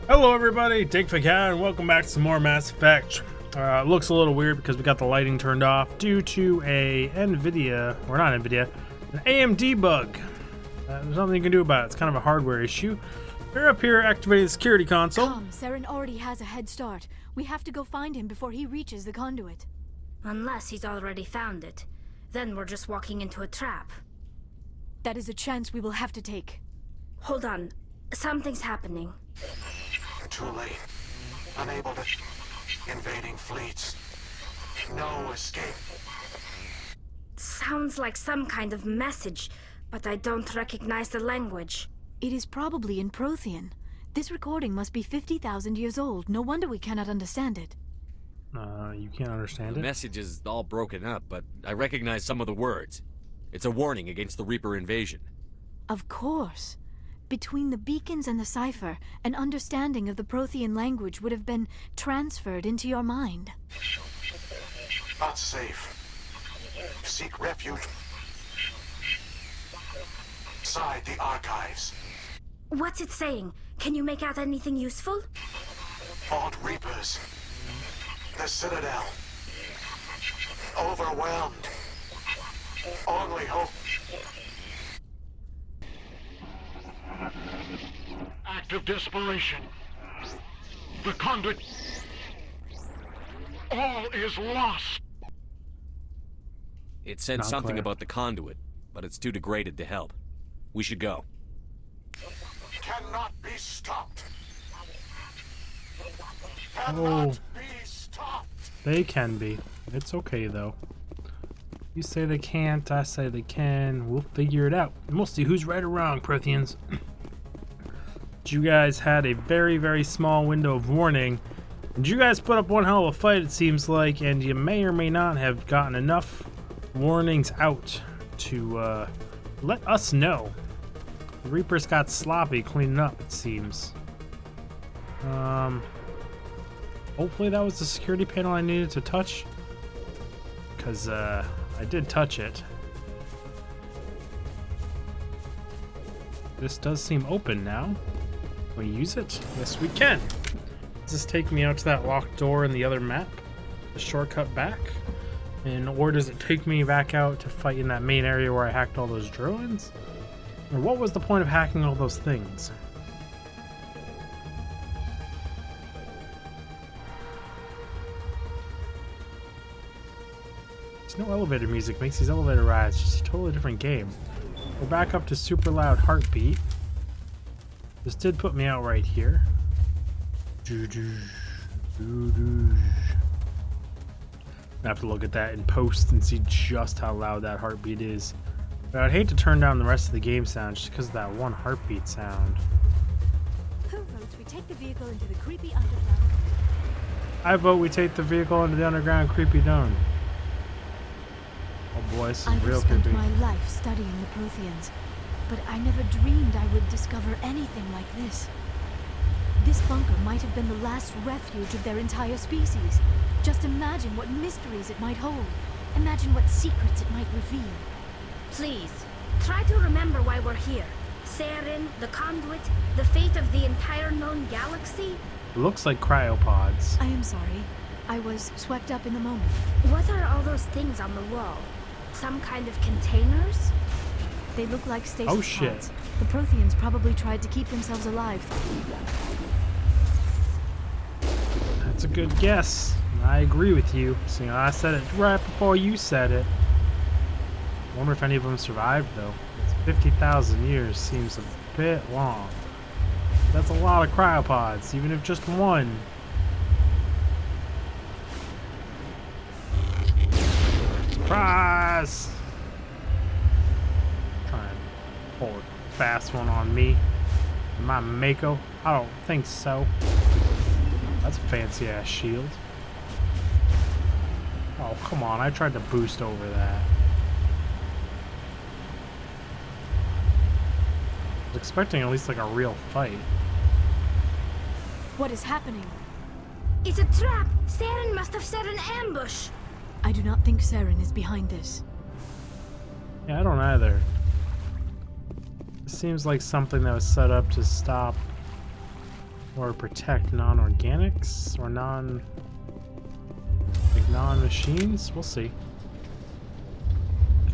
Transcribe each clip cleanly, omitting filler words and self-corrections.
Hello everybody, Digfacad, and welcome back to some more Mass Effect. It looks a little weird because we got the lighting turned off due to a an AMD bug. There's nothing you can do about it. It's kind of a hardware issue. We're up here activating the security console. Come, Saren already has a head start. We have to go find him before he reaches the conduit. Unless he's already found it. Then we're just walking into a trap. That is a chance we will have to take. Hold on. Something's happening. Too late. Unable to... Invading fleets. No escape. Sounds like some kind of message, but I don't recognize the language. It is probably in Prothean. This recording must be 50,000 years old. No wonder we cannot understand it. You can't understand The it? message is all broken up, but I recognize some of the words. It's a warning against the Reaper invasion. Of course. Between the beacons and the cipher, an understanding of the Prothean language would have been transferred into your mind. Not safe. Seek refuge. Inside the archives. What's it saying? Can you make out anything useful? Fought Reapers. The Citadel. Overwhelmed. Only hope. Act of desperation. The conduit. All is lost. It said Not something clear. about the conduit, but it's too degraded to help. We should go. Cannot be stopped. Oh. Cannot be stopped. They can be. It's okay though. You say they can't, I say they can. We'll figure it out. And we'll see who's right or wrong, Protheans. You guys had a very, very small window of warning. And you guys put up one hell of a fight, it seems like, and you may or may not have gotten enough warnings out to let us know. The Reapers got sloppy cleaning up, it seems. Hopefully that was the security panel I needed to touch. Because, I did touch it. This does seem open now. Can we use it? Yes, we can. Does this take me out to that locked door in the other map? The shortcut back? Or does it take me back out to fight in that main area where I hacked all those drones? Or what was the point of hacking all those things? There's no elevator music, makes these elevator rides just a totally different game. We're back up to super loud heartbeat. This did put me out right here. I have to look at that in post and see just how loud that heartbeat is. But I'd hate to turn down the rest of the game sound just because of that one heartbeat sound. Who votes we take the vehicle into the creepy underground? I vote we take the vehicle into the underground creepy dome. Oh boy, this is I real have spent creepy. my life studying the Protheans, but I never dreamed I would discover anything like this. This bunker might have been the last refuge of their entire species. Just imagine what mysteries it might hold. Imagine what secrets it might reveal. Please, try to remember why we're here. Saren, the conduit, the fate of the entire known galaxy. It looks like cryopods. I am sorry. I was swept up in the moment. What are all those things on the wall? Some kind of containers? They look like stasis Oh, shit. pods. The Protheans probably tried to keep themselves alive. That's a good guess. I agree with you. See, I said it right before you said it. I wonder if any of them survived, though. It's 50,000 years seems a bit long. That's a lot of cryopods, even if just one. Surprise! Trying to pull a fast one on me. Am I Mako? I don't think so. That's a fancy ass shield. Oh, come on. I tried to boost over that. I was expecting at least like a real fight. What is happening? It's a trap! Saren must have set an ambush! I do not think Saren is behind this. Yeah, I don't either. It seems like something that was set up to stop Or protect non-organics or non-machines? We'll see.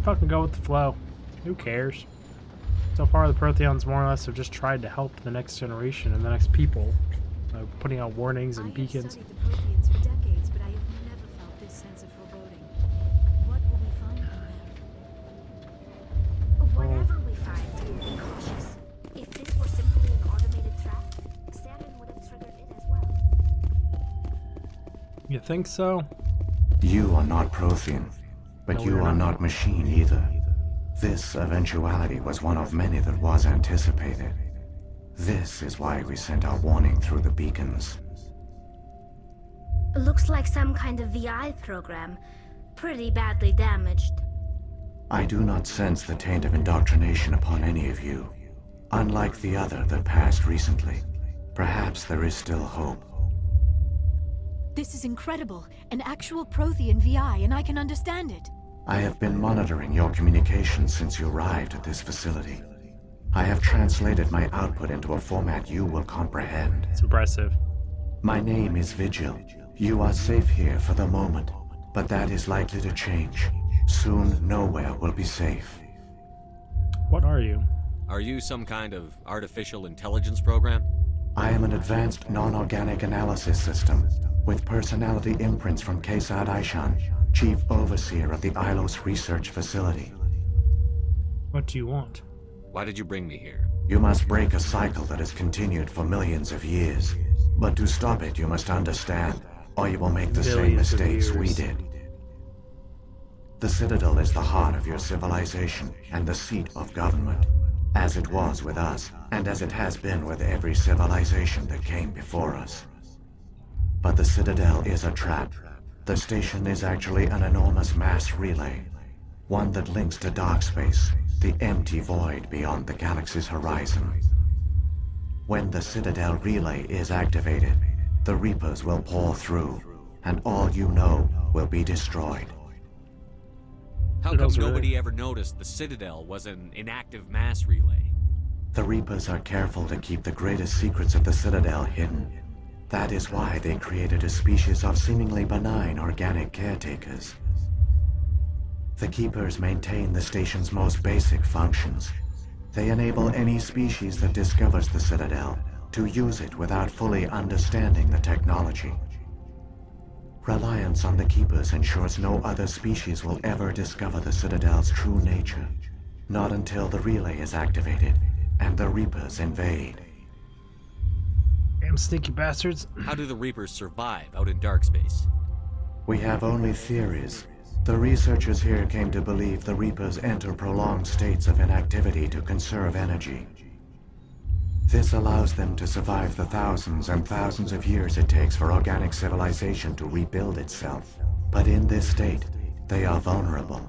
Fucking go with the flow. Who cares? So far, the Protheons more or less have just tried to help the next generation and the next people, putting out warnings and beacons. I have studied the Protheans for decades, but I have never felt this sense of foreboding. What will we find in there? Whatever we find, be cautious. If this were simply an automated trap, Saren would have triggered it as well. You think so? You are not Prothean, but No, you we're are not. not machine either. This eventuality was one of many that was anticipated. This is why we sent our warning through the beacons. Looks like some kind of VI program. Pretty badly damaged. I do not sense the taint of indoctrination upon any of you. Unlike the other that passed recently, perhaps there is still hope. This is incredible. An actual Prothean VI, and I can understand it. I have been monitoring your communications since you arrived at this facility. I have translated my output into a format you will comprehend. It's impressive. My name is Vigil. You are safe here for the moment, but that is likely to change. Soon, nowhere will be safe. What are you? Are you some kind of artificial intelligence program? I am an advanced non-organic analysis system with personality imprints from Kesad Aishan, Chief Overseer of the Ilos Research Facility. What do you want? Why did you bring me here? You must break a cycle that has continued for millions of years. But to stop it, you must understand, or you will make the same Millions of mistakes we years. did. The Citadel is the heart of your civilization and the seat of government, as it was with us, and as it has been with every civilization that came before us. But the Citadel is a trap. The station is actually an enormous mass relay, one that links to dark space, the empty void beyond the galaxy's horizon. When the Citadel relay is activated, the Reapers will pour through, and all you know will be destroyed. How come Citadel's nobody really- ever noticed the Citadel was an inactive mass relay? The Reapers are careful to keep the greatest secrets of the Citadel hidden. That is why they created a species of seemingly benign organic caretakers. The Keepers maintain the station's most basic functions. They enable any species that discovers the Citadel to use it without fully understanding the technology. Reliance on the Keepers ensures no other species will ever discover the Citadel's true nature. Not until the relay is activated and the Reapers invade. Damn sneaky bastards. How do the Reapers survive out in dark space? We have only theories. The researchers here came to believe the Reapers enter prolonged states of inactivity to conserve energy. This allows them to survive the thousands and thousands of years it takes for organic civilization to rebuild itself. But in this state, they are vulnerable.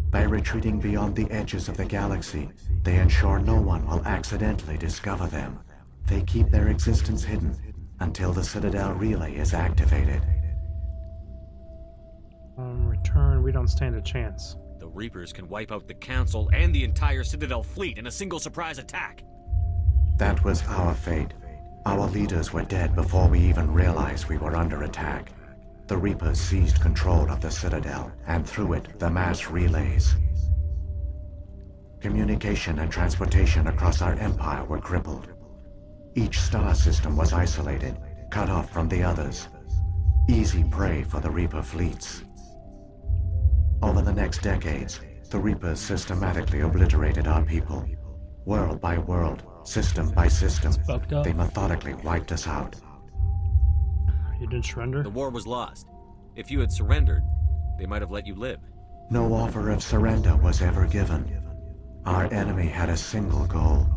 By retreating beyond the edges of the galaxy, they ensure no one will accidentally discover them. They keep their existence hidden until the Citadel relay is activated. Return, we don't stand a chance. The Reapers can wipe out the Council and the entire Citadel fleet in a single surprise attack. That was our fate. Our leaders were dead before we even realized we were under attack. The Reapers seized control of the Citadel, and through it, the mass relays. Communication and transportation across our empire were crippled. Each star system was isolated, cut off from the others. Easy prey for the Reaper fleets. Over the next decades, the Reapers systematically obliterated our people. World by world, system by system, fucked up. they methodically wiped us out. You didn't surrender? The war was lost. If you had surrendered, they might have let you live. No offer of surrender was ever given. Our enemy had a single goal: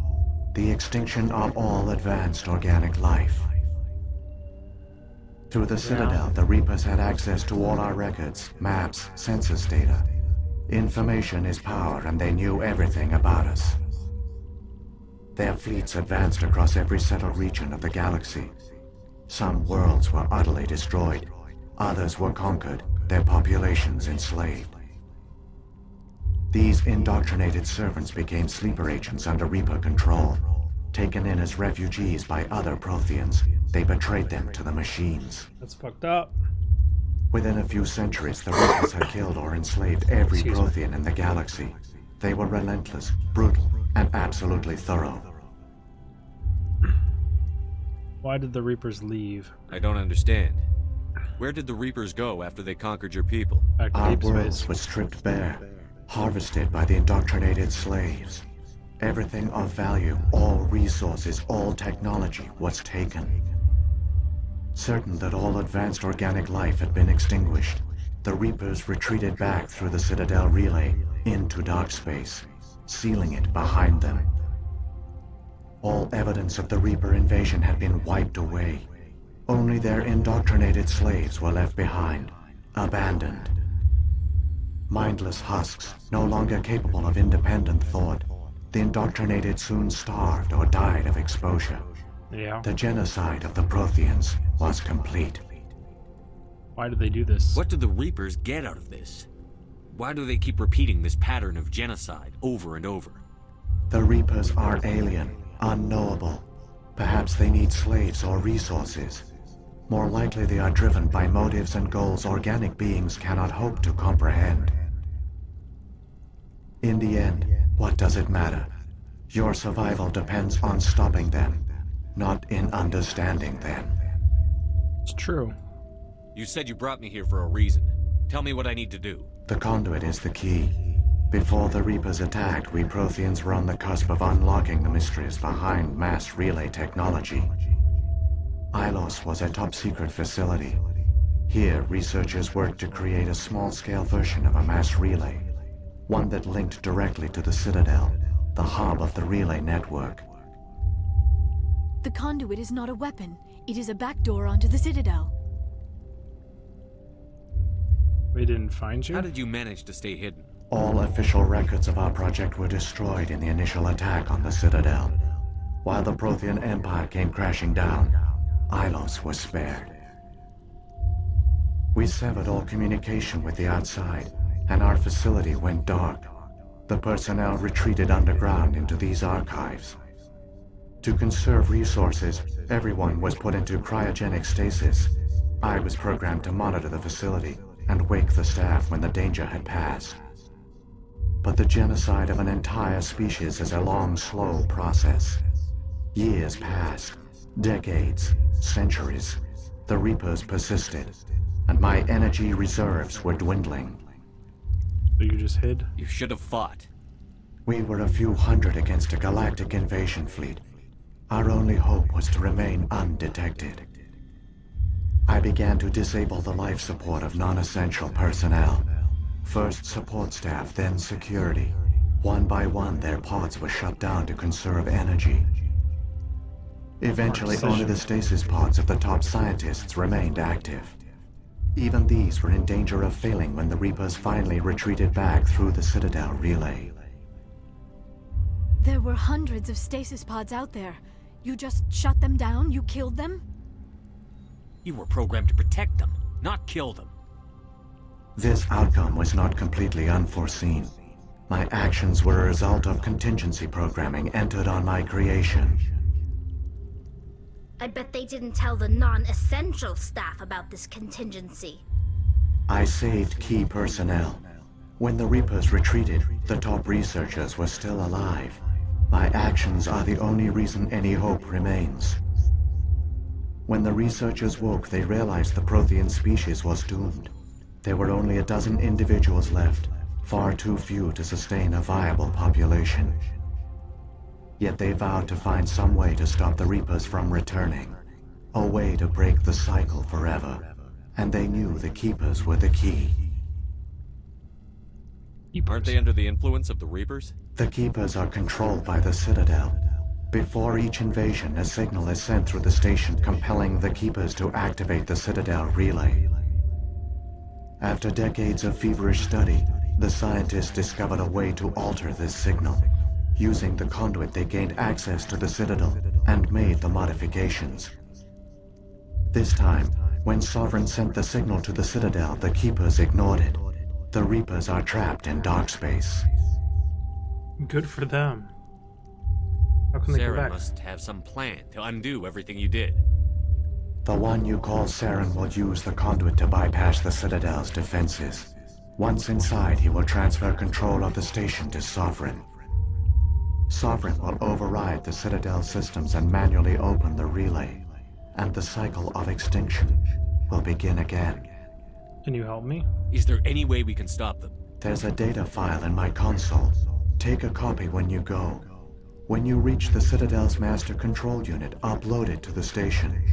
the extinction of all advanced organic life. Through the Citadel, the Reapers had access to all our records, maps, census data. Information is power, and they knew everything about us. Their fleets advanced across every settled region of the galaxy. Some worlds were utterly destroyed. Others were conquered, their populations enslaved. These indoctrinated servants became sleeper agents under Reaper control. Taken in as refugees by other Protheans, they betrayed them to the machines. That's fucked up. Within a few centuries, the Reapers had killed or enslaved every Excuse me. Prothean in the galaxy. They were relentless, brutal, and absolutely thorough. Why did the Reapers leave? I don't understand. Where did the Reapers go after they conquered your people? Back to Our deep worlds space. were stripped bare, harvested by the indoctrinated slaves. Everything of value, all resources, all technology was taken. Certain that all advanced organic life had been extinguished, the Reapers retreated back through the Citadel relay into dark space, sealing it behind them. All evidence of the Reaper invasion had been wiped away. Only their indoctrinated slaves were left behind, abandoned. Mindless husks, no longer capable of independent thought, the indoctrinated soon starved or died of exposure. Yeah. The genocide of the Protheans was complete. Why did they do this? What do the Reapers get out of this? Why do they keep repeating this pattern of genocide over and over? The Reapers are alien, unknowable. Perhaps they need slaves or resources. More likely they are driven by motives and goals organic beings cannot hope to comprehend. In the end, what does it matter? Your survival depends on stopping them, not in understanding them. It's true. You said you brought me here for a reason. Tell me what I need to do. The conduit is the key. Before the Reapers attacked, we Protheans were on the cusp of unlocking the mysteries behind mass relay technology. Ilos was a top-secret facility. Here, researchers worked to create a small-scale version of a mass relay, one that linked directly to the Citadel, the hub of the relay network. The conduit is not a weapon. It is a backdoor onto the Citadel. They didn't find you? How did you manage to stay hidden? All official records of our project were destroyed in the initial attack on the Citadel. While the Prothean Empire came crashing down, Ilos was spared. We severed all communication with the outside, and our facility went dark. The personnel retreated underground into these archives. To conserve resources, everyone was put into cryogenic stasis. I was programmed to monitor the facility and wake the staff when the danger had passed. But the genocide of an entire species is a long, slow process. Years passed, decades, centuries. The Reapers persisted, and my energy reserves were dwindling. So you just hid? You should have fought. We were a few hundred against a galactic invasion fleet. Our only hope was to remain undetected. I began to disable the life support of non-essential personnel. First support staff, then security. One by one, their pods were shut down to conserve energy. Eventually, only the stasis pods of the top scientists remained active. Even these were in danger of failing when the Reapers finally retreated back through the Citadel relay. There were hundreds of stasis pods out there. You just shut them down? You killed them? You were programmed to protect them, not kill them. This outcome was not completely unforeseen. My actions were a result of contingency programming entered on my creation. I bet they didn't tell the non-essential staff about this contingency. I saved key personnel. When the Reapers retreated, the top researchers were still alive. My actions are the only reason any hope remains. When the researchers woke, they realized the Prothean species was doomed. There were only a dozen individuals left, far too few to sustain a viable population. Yet they vowed to find some way to stop the Reapers from returning, a way to break the cycle forever, and they knew the Keepers were the key. Aren't they under the influence of the Reapers? The Keepers are controlled by the Citadel. Before each invasion, a signal is sent through the station compelling the Keepers to activate the Citadel relay. After decades of feverish study, the scientists discovered a way to alter this signal. Using the conduit, they gained access to the Citadel and made the modifications. This time, when Sovereign sent the signal to the Citadel, the Keepers ignored it. The Reapers are trapped in dark space. Good for them. How can they go Saren back? must have some plan to undo everything you did. The one you call Saren will use the conduit to bypass the Citadel's defenses. Once inside, he will transfer control of the station to Sovereign. Sovereign will override the Citadel systems and manually open the relay, and the cycle of extinction will begin again. Can you help me? Is there any way we can stop them? There's a data file in my console. Take a copy when you go. When you reach the Citadel's master control unit, upload it to the station.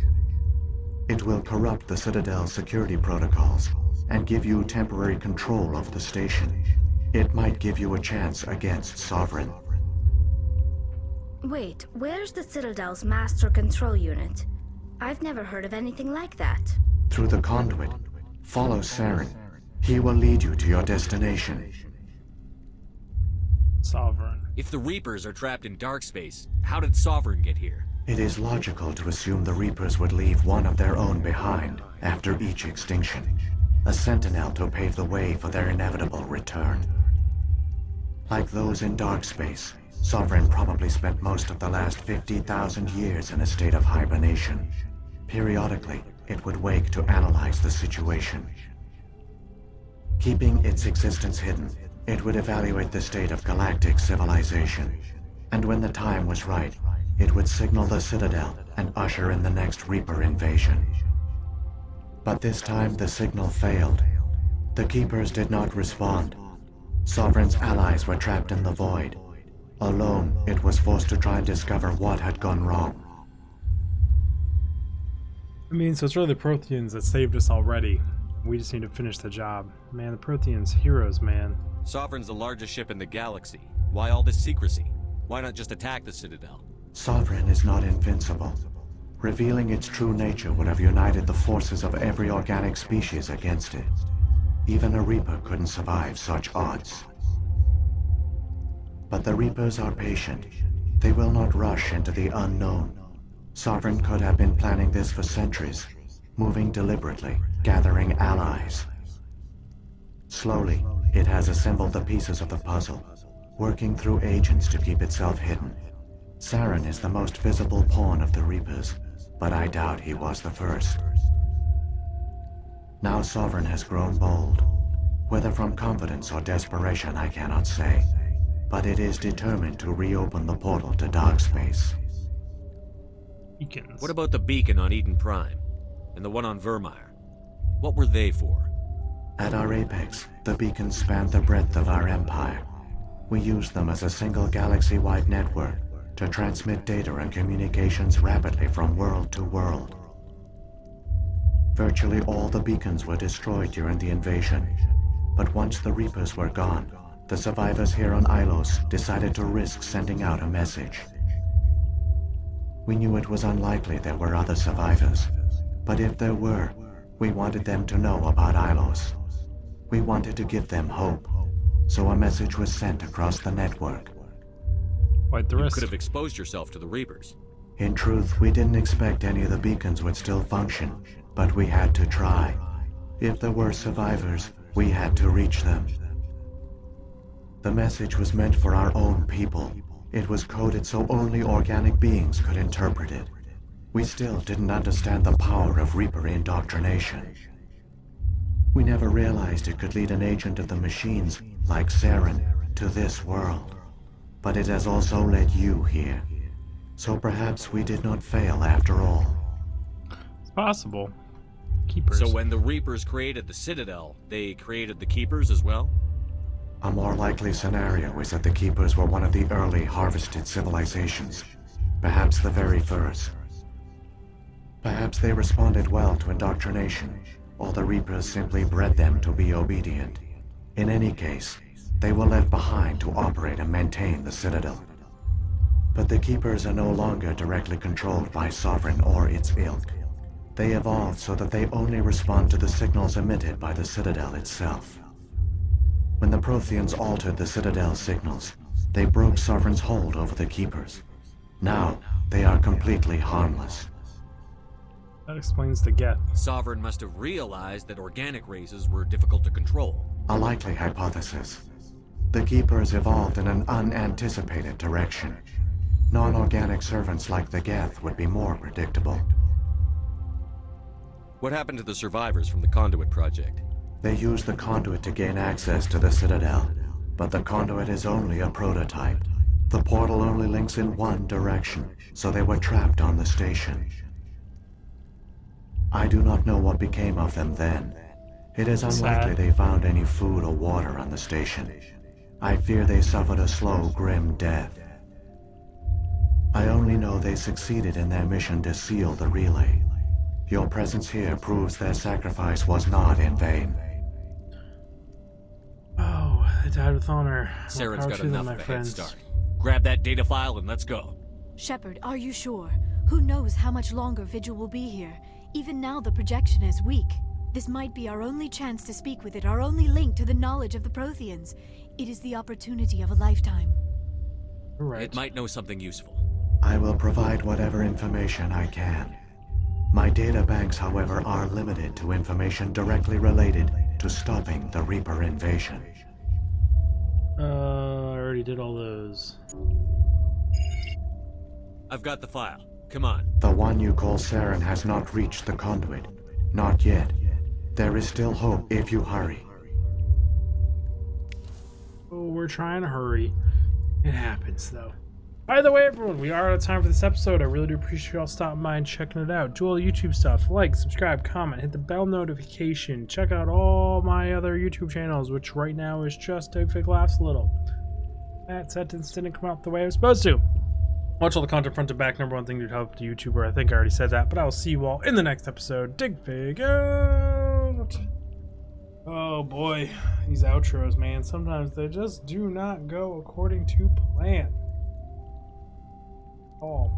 It will corrupt the Citadel's security protocols and give you temporary control of the station. It might give you a chance against Sovereign. Wait, where's the Citadel's master control unit? I've never heard of anything like that. Through the conduit, follow Saren. He will lead you to your destination. Sovereign. If the Reapers are trapped in dark space, how did Sovereign get here? It is logical to assume the Reapers would leave one of their own behind after each extinction. A sentinel to pave the way for their inevitable return. Like those in dark space, Sovereign probably spent most of the last 50,000 years in a state of hibernation. Periodically, it would wake to analyze the situation. Keeping its existence hidden, it would evaluate the state of galactic civilization. And when the time was right, it would signal the Citadel and usher in the next Reaper invasion. But this time the signal failed. The Keepers did not respond. Sovereign's allies were trapped in the void. Alone, it was forced to try and discover what had gone wrong. I mean, so it's really the Protheans that saved us already. We just need to finish the job. Man, the Protheans, heroes, man. Sovereign's the largest ship in the galaxy. Why all this secrecy? Why not just attack the Citadel? Sovereign is not invincible. Revealing its true nature would have united the forces of every organic species against it. Even a Reaper couldn't survive such odds. But the Reapers are patient. They will not rush into the unknown. Sovereign could have been planning this for centuries, moving deliberately, gathering allies. Slowly, it has assembled the pieces of the puzzle, working through agents to keep itself hidden. Saren is the most visible pawn of the Reapers, but I doubt he was the first. Now Sovereign has grown bold. Whether from confidence or desperation, I cannot say. But it is determined to reopen the portal to dark space. Beacons. What about the beacon on Eden Prime? And the one on Vermeer? What were they for? At our apex, the beacons spanned the breadth of our empire. We used them as a single galaxy-wide network to transmit data and communications rapidly from world to world. Virtually all the beacons were destroyed during the invasion, but once the Reapers were gone, the survivors here on Ilos decided to risk sending out a message. We knew it was unlikely there were other survivors, but if there were, we wanted them to know about Ilos. We wanted to give them hope, so a message was sent across the network. Why'd the You rest? could have exposed yourself to the Reapers. In truth, we didn't expect any of the beacons would still function, but we had to try. If there were survivors, we had to reach them. The message was meant for our own people. It was coded so only organic beings could interpret it. We still didn't understand the power of Reaper indoctrination. We never realized it could lead an agent of the machines, like Saren, to this world. But it has also led you here. So perhaps we did not fail after all. It's possible. Keepers. So when the Reapers created the Citadel, they created the Keepers as well? A more likely scenario is that the Keepers were one of the early harvested civilizations, perhaps the very first. Perhaps they responded well to indoctrination, or the Reapers simply bred them to be obedient. In any case, they were left behind to operate and maintain the Citadel. But the Keepers are no longer directly controlled by Sovereign or its ilk. They evolved so that they only respond to the signals emitted by the Citadel itself. When the Protheans altered the Citadel's signals, they broke Sovereign's hold over the Keepers. Now, they are completely harmless. That explains the Geth. Sovereign must have realized that organic races were difficult to control. A likely hypothesis. The Keepers evolved in an unanticipated direction. Non-organic servants like the Geth would be more predictable. What happened to the survivors from the Conduit project? They used the conduit to gain access to the Citadel, but the conduit is only a prototype. The portal only links in one direction, so they were trapped on the station. I do not know what became of them then. It is unlikely they found any food or water on the station. I fear they suffered a slow, grim death. I only know they succeeded in their mission to seal the relay. Your presence here proves their sacrifice was not in vain. Oh, they died with honor. More Saren's power got to them, enough my of a head friends. start. Grab that data file and let's go. Shepard, are you sure? Who knows how much longer Vigil will be here? Even now the projection is weak. This might be our only chance to speak with it, our only link to the knowledge of the Protheans. It is the opportunity of a lifetime. You're right. It might know something useful. I will provide whatever information I can. My data banks, however, are limited to information directly related to stopping the Reaper invasion. I already did all those. I've got the file. Come on. The one you call Saren has not reached the conduit. Not yet. There is still hope if you hurry. Oh, we're trying to hurry. It happens, though. By the way, everyone, we are out of time for this episode. I really do appreciate you all stopping by and checking it out. Do all the YouTube stuff. Like, subscribe, comment, hit the bell notification. Check out all my other YouTube channels, which right now is just Digfig Laughs a Little. That sentence didn't come out the way it was supposed to. Watch all the content front to back. #1 thing to help the YouTuber. I think I already said that, but I will see you all in the next episode. Digfig out! Oh boy, these outros, man. Sometimes they just do not go according to plan. Oh.